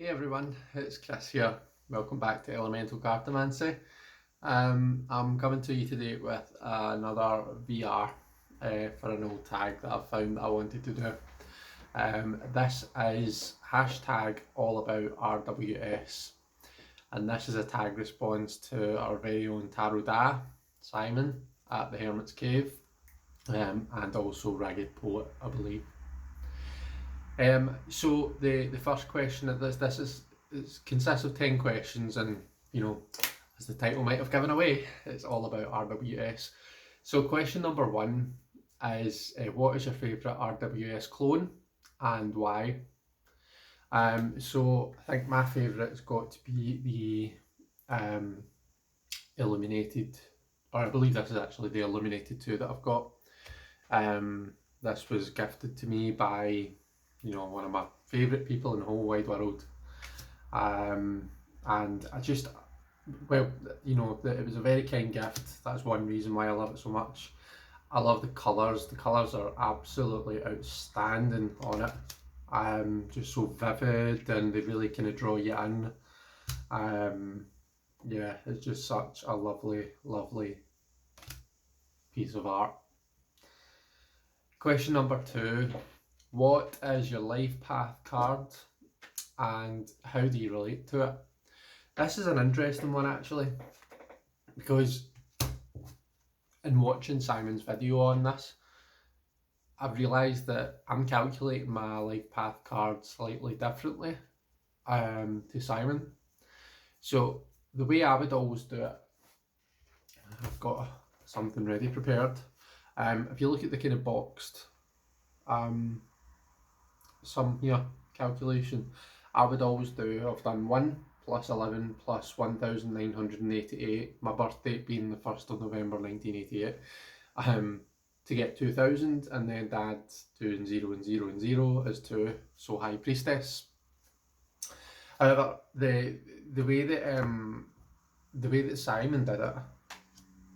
Hey everyone, it's Chris here. Welcome back to Elemental Cartomancy. I'm coming to you today with another VR for an old tag that I've found that I wanted to do. This is hashtag all about RWS, and this is a tag response to our very own Tarot Da, Simon, at the Hermit's Cave, and also Ragged Poet, I believe. So the first question at this is it consists of 10 questions, and as the title might have given away, it's all about RWS. So question number 1 is what is your favourite RWS clone and why? So I think my favourite's got to be the illuminated, or I believe this is actually the illuminated 2 that I've got. This was gifted to me by one of my favourite people in the whole wide world, and I just, well, it was a very kind gift. That's one reason why I love it so much. I love the colours. The colours are absolutely outstanding on it. Just so vivid, and they really kind of draw you in. Yeah, it's just such a lovely piece of art. Question number 2. What is your life path card and how do you relate to it? This is an interesting one actually, because in watching Simon's video on this, I've realised that I'm calculating my life path card slightly differently to Simon. So the way I would always do it, I've got something ready prepared. If you look at the kind of boxed sum here calculation, I would always do, I've done 1 plus 11 plus 1988, my birth date being the 1st of November 1988, to get 2000, and then add 2 and 0 and 0 and 0 is 2, so High Priestess. However, the way that Simon did it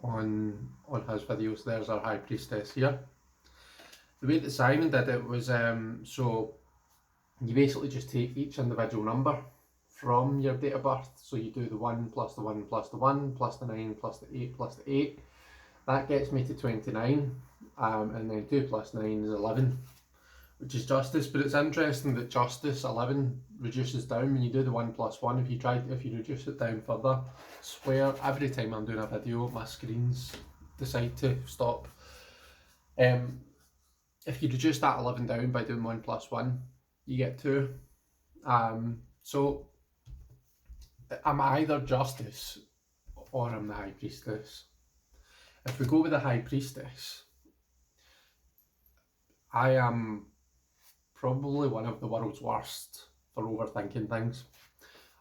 on his videos, there's our High Priestess here. The way that Simon did it was, so you basically just take each individual number from your date of birth. So you do the 1 plus the 1 plus the 1 plus the 9 plus the 8 plus the 8. That gets me to 29. And then 2 plus 9 is 11, which is justice. But it's interesting that justice 11 reduces down when you do the 1 plus 1. If you reduce it down further, I swear every time I'm doing a video, my screens decide to stop. If you reduce that 11 down by doing 1 plus 1, you get 2. So I'm either Justice or I'm the High Priestess. If we go with the High Priestess, I am probably one of the world's worst for overthinking things.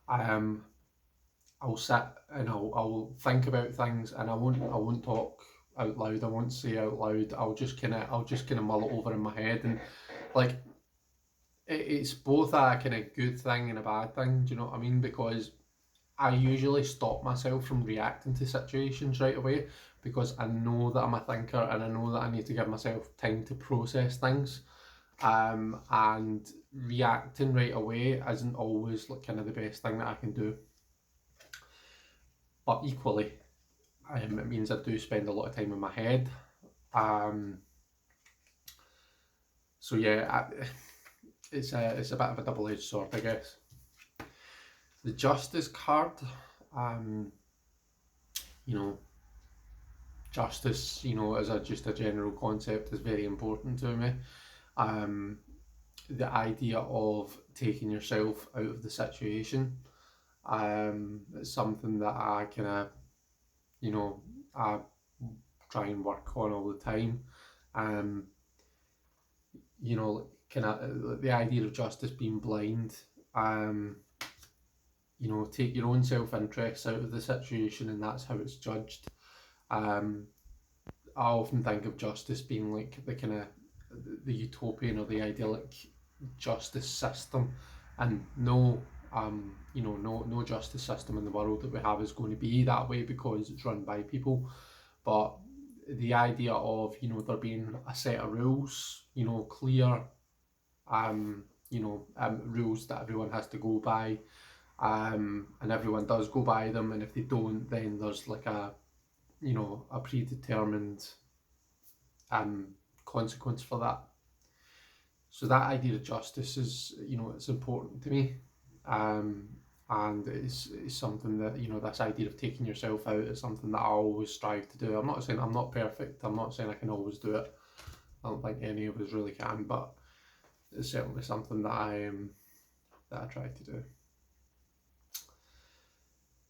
I'll sit and I'll think about things, and I won't talk out loud. I won't say out loud. I'll just kind of mull it over in my head, and like it's both a kind of good thing and a bad thing. Do you know what I mean? Because I usually stop myself from reacting to situations right away, because I know that I'm a thinker and I know that I need to give myself time to process things. And reacting right away isn't always like kind of the best thing that I can do. But equally, it means I do spend a lot of time in my head. So yeah, it's a bit of a double-edged sword, I guess. The Justice card, justice, as just a general concept, is very important to me. The idea of taking yourself out of the situation, it's something that I kind of, I try and work on all the time. Kind of the idea of justice being blind. Take your own self-interest out of the situation, and that's how it's judged. I often think of justice being like the kind of the utopian or the idyllic justice system, and no justice system in the world that we have is going to be that way because it's run by people. But the idea of there being a set of rules, clear rules that everyone has to go by, and everyone does go by them, and if they don't, then there's like a predetermined consequence for that. So that idea of justice is, it's important to me, and it's something that, this idea of taking yourself out is something that I always strive to do. I'm not saying I'm not perfect. I'm not saying I can always do it. I don't think any of us really can, but it's certainly something that I try to do.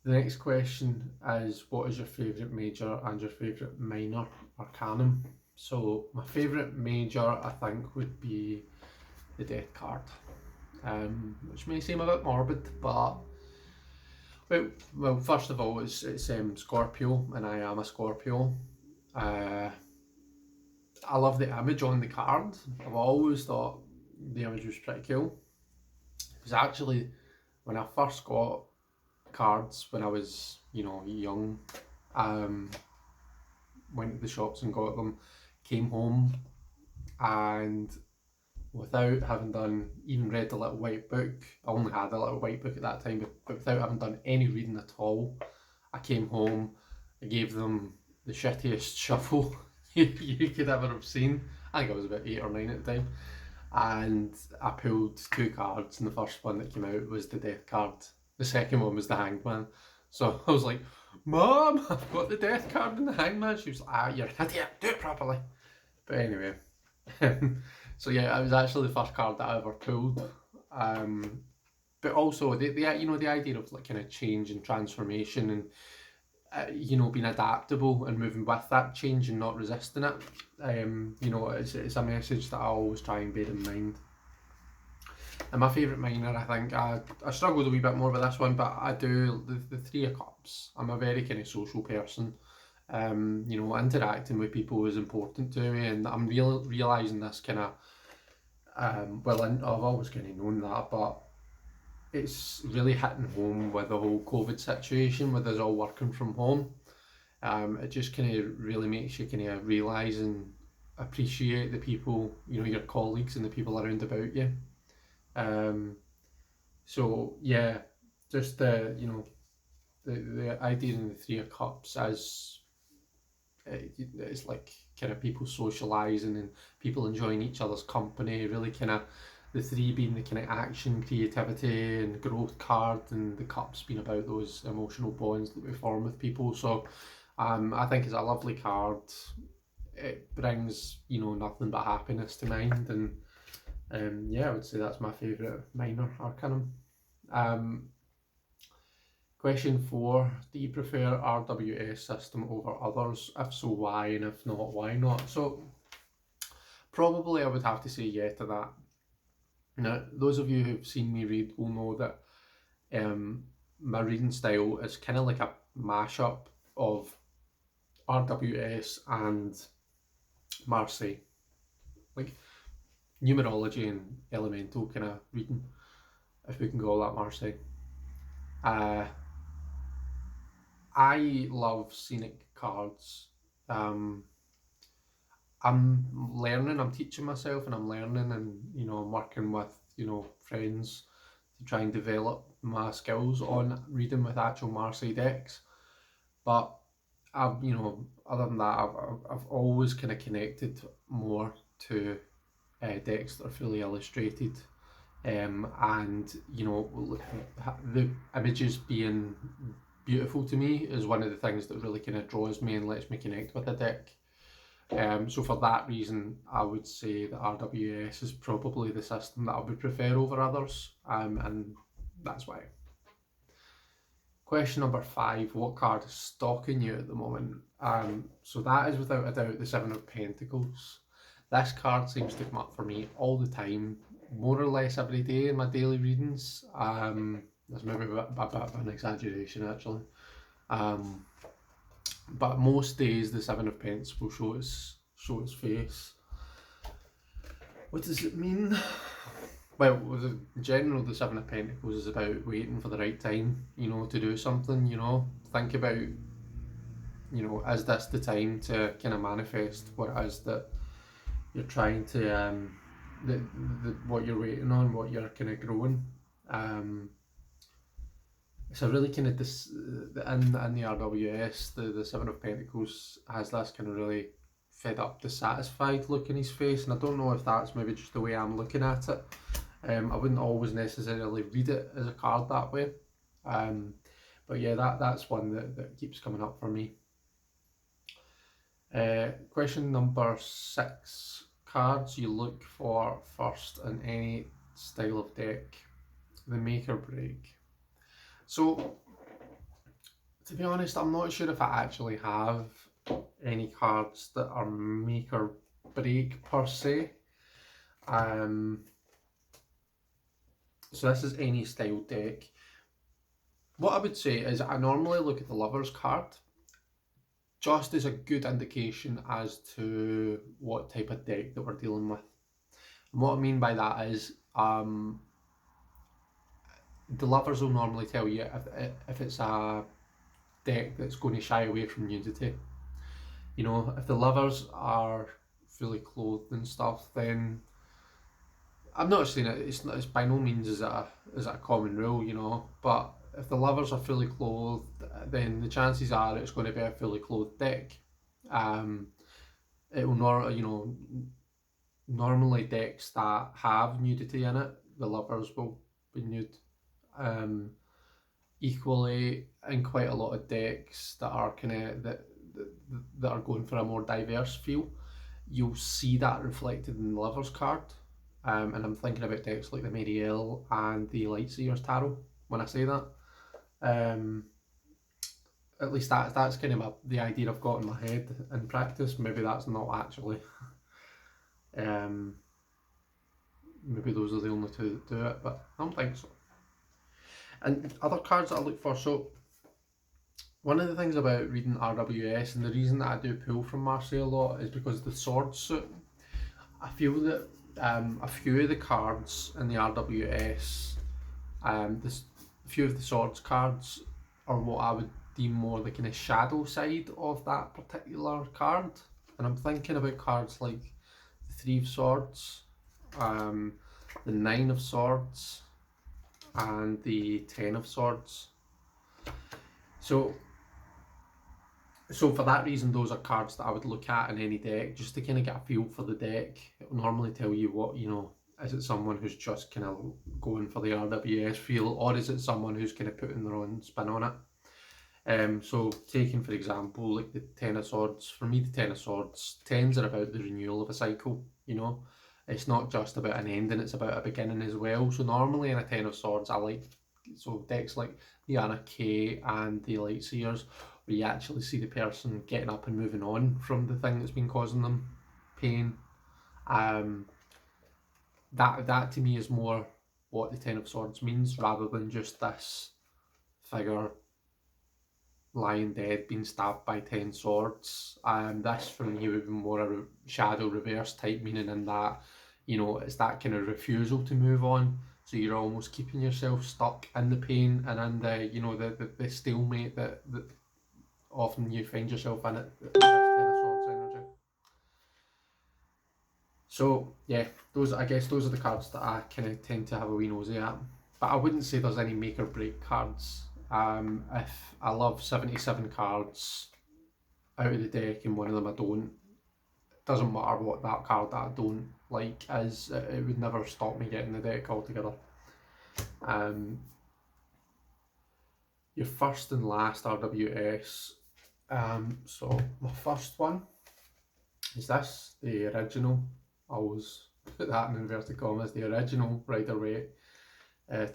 The next question is, what is your favourite major and your favourite minor arcanum? So my favourite major, I think, would be the Death card, which may seem a bit morbid, but well, first of all, it's Scorpio, and I am a Scorpio. I love the image on the card. I've always thought the image was pretty cool. It was actually when I first got cards when I was, young. Went to the shops and got them, came home, and without having even read the little white book, I only had a little white book at that time, but without having done any reading at all, I came home, I gave them the shittiest shuffle you could ever have seen. I think I was about 8 or 9 at the time, and I pulled 2 cards, and the first one that came out was the Death card. The second one was the Hanged Man. So I was like, Mom, I've got the Death card and the Hanged Man. She was like, you're an idiot, do it properly. But anyway, so yeah, it was actually the first card that I ever pulled. But also the idea of like kind of change and transformation, and being adaptable and moving with that change and not resisting it. It's a message that I always try and bear in mind. And my favourite minor, I think, I struggled a wee bit more with this one, but I do the Three of Cups. I'm a very kind of social person. Interacting with people is important to me, and I'm realising this kind of, I've always kind of known that, but it's really hitting home with the whole COVID situation, with us all working from home. It just kind of really makes you kind of realise and appreciate the people, your colleagues and the people around about you. So yeah, just the idea in the Three of Cups as it's like kind of people socialising and people enjoying each other's company, really kind of the 3 being the kind of action, creativity and growth card, and the cups being about those emotional bonds that we form with people. So I think it's a lovely card. It brings nothing but happiness to mind, and I would say that's my favourite minor arcanum. Question 4, do you prefer RWS system over others? If so, why? And if not, why not? So probably I would have to say yeah to that. Now, those of you who've seen me read will know that my reading style is kind of like a mashup of RWS and Marseille. Like numerology and elemental kind of reading, if we can call that Marseille. I love scenic cards. I'm learning, I'm teaching myself, and I'm learning, and I'm working with friends to try and develop my skills on reading with actual Marseille decks. But other than that, I've always kind of connected more to decks that are fully illustrated, and the images being beautiful to me is one of the things that really kind of draws me and lets me connect with a deck. So for that reason, I would say that RWS is probably the system that I would prefer over others, and that's why. Question number 5, what card is stalking you at the moment? So that is without a doubt the Seven of Pentacles. This card seems to come up for me all the time, more or less every day in my daily readings. That's maybe a bit of an exaggeration actually. But most days the Seven of Pentacles will show its face. What does it mean? Well, in general, the Seven of Pentacles is about waiting for the right time, to do something, think about, is this the time to kind of manifest what it is that you're trying to what you're waiting on, what you're kind of growing. So really kind of this in the RWS, the Seven of Pentacles has this kind of really fed up, dissatisfied look in his face, and I don't know if that's maybe just the way I'm looking at it. I wouldn't always necessarily read it as a card that way, but yeah, that's one that keeps coming up for me. Question number 6: cards you look for first in any style of deck, the make or break. So, to be honest, I'm not sure if I actually have any cards that are make or break per se. So this is any style deck. What I would say is I normally look at the Lover's card just as a good indication as to what type of deck that we're dealing with. And what I mean by that is the Lovers will normally tell you if it's a deck that's going to shy away from nudity. You know, if the Lovers are fully clothed and stuff, then I'm not saying it's by no means is it a common rule, you know, but if the Lovers are fully clothed, then the chances are it's going to be a fully clothed deck. It will normally decks that have nudity in it, the Lovers will be nude. Equally, in quite a lot of decks that are that are going for a more diverse feel, you'll see that reflected in the Lovers card. And I'm thinking about decks like the Marielle and the Lightseers Tarot when I say that. At least that's kind of the idea I've got in my head in practice. Maybe that's not actually. Maybe those are the only two that do it, but I don't think so. And other cards that I look for, so one of the things about reading RWS, and the reason that I do pull from Marseille a lot, is because the sword suit. I feel that a few of the cards in the RWS, a few of the swords cards are what I would deem more the kind of shadow side of that particular card. And I'm thinking about cards like the Three of Swords, the Nine of Swords, and the Ten of Swords. So for that reason, those are cards that I would look at in any deck, just to kind of get a feel for the deck. It will normally tell you what, you know, is it someone who's just kind of going for the RWS feel, or is it someone who's kind of putting their own spin on it? So taking, for example, like the Ten of Swords, for me the Ten of Swords, tens are about the renewal of a cycle, you know. It's not just about an ending, it's about a beginning as well. So normally in a Ten of Swords, I like, so decks like the Anna K and the Lightseers, where you actually see the person getting up and moving on from the thing that's been causing them pain. That to me is more what the Ten of Swords means, rather than just this figure lying dead being stabbed by 10 swords. This for me would be more a shadow reverse type meaning, in that, you know, it's that kind of refusal to move on. So you're almost keeping yourself stuck in the pain and in the, you know, the stalemate that often you find yourself in it. This Ten of Swords energy. So yeah, I guess those are the cards that I kind of tend to have a wee nosy at. But I wouldn't say there's any make or break cards. If I love 77 cards out of the deck and one of them I don't, it doesn't matter what that card that I don't like is, it would never stop me getting the deck altogether. Your first and last RWS. So my first one is this, the original. I always put that in inverted commas, the original Rider-Waite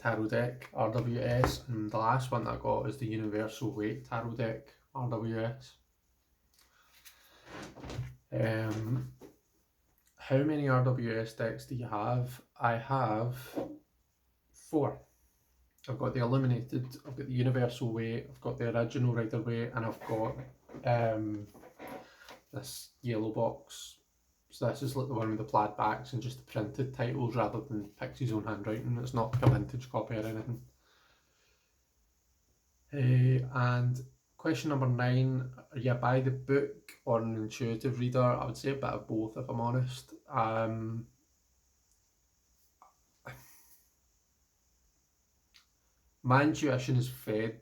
tarot deck RWS, and the last one that I got is the Universal Weight tarot deck RWS. How many RWS decks do you have? I have 4. I've got the Illuminated, I've got the Universal Weight, I've got the original Rider-Waite, and I've got this yellow box. So this is like the one with the plaid backs and just the printed titles rather than Pixie's own handwriting. It's not like a vintage copy or anything. And question number 9, are you by the book or an intuitive reader? I would say a bit of both, if I'm honest. My intuition is fed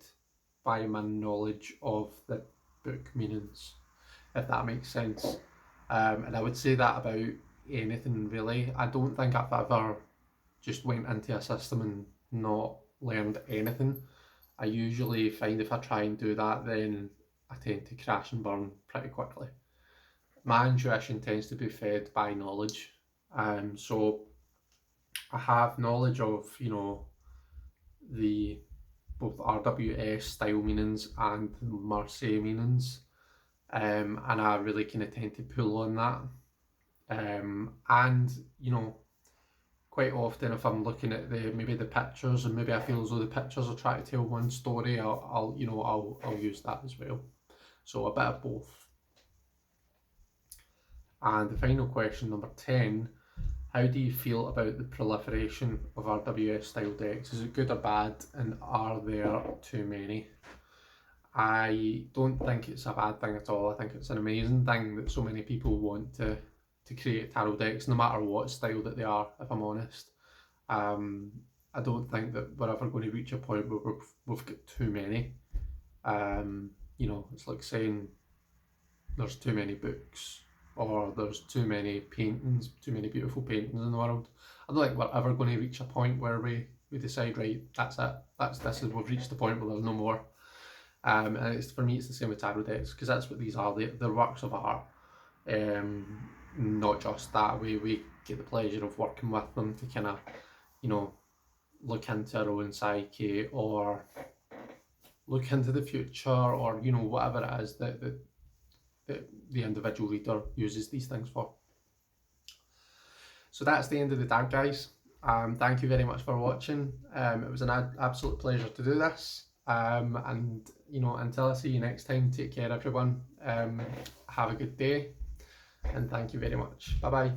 by my knowledge of the book meanings, if that makes sense. And I would say that about anything really. I don't think I've ever just went into a system and not learned anything. I usually find if I try and do that, then I tend to crash and burn pretty quickly. My intuition tends to be fed by knowledge. So I have knowledge of, the both RWS style meanings and Marseille meanings, and I really kind of tend to pull on that. And quite often if I'm looking at maybe the pictures and maybe I feel as though the pictures are trying to tell one story, I'll use that as well. So a bit of both. And the final question, number 10, how do you feel about the proliferation of RWS style decks? Is it good or bad, and are there too many? I don't think it's a bad thing at all. I think it's an amazing thing that so many people want to create tarot decks, no matter what style that they are, if I'm honest. I don't think that we're ever going to reach a point where we've got too many. It's like saying there's too many books or there's too many paintings, too many beautiful paintings in the world. I don't think we're ever going to reach a point where we decide, right, that's it. We've reached the point where there's no more. And for me, it's the same with tarot decks, because that's what these are. They're works of art. Not just that, we get the pleasure of working with them to kind of, look into our own psyche or look into the future, or whatever it is that the individual reader uses these things for. So that's the end of the tag, guys. Thank you very much for watching. It was an absolute pleasure to do this. And until I see you next time, take care everyone. Have a good day, and thank you very much. Bye bye.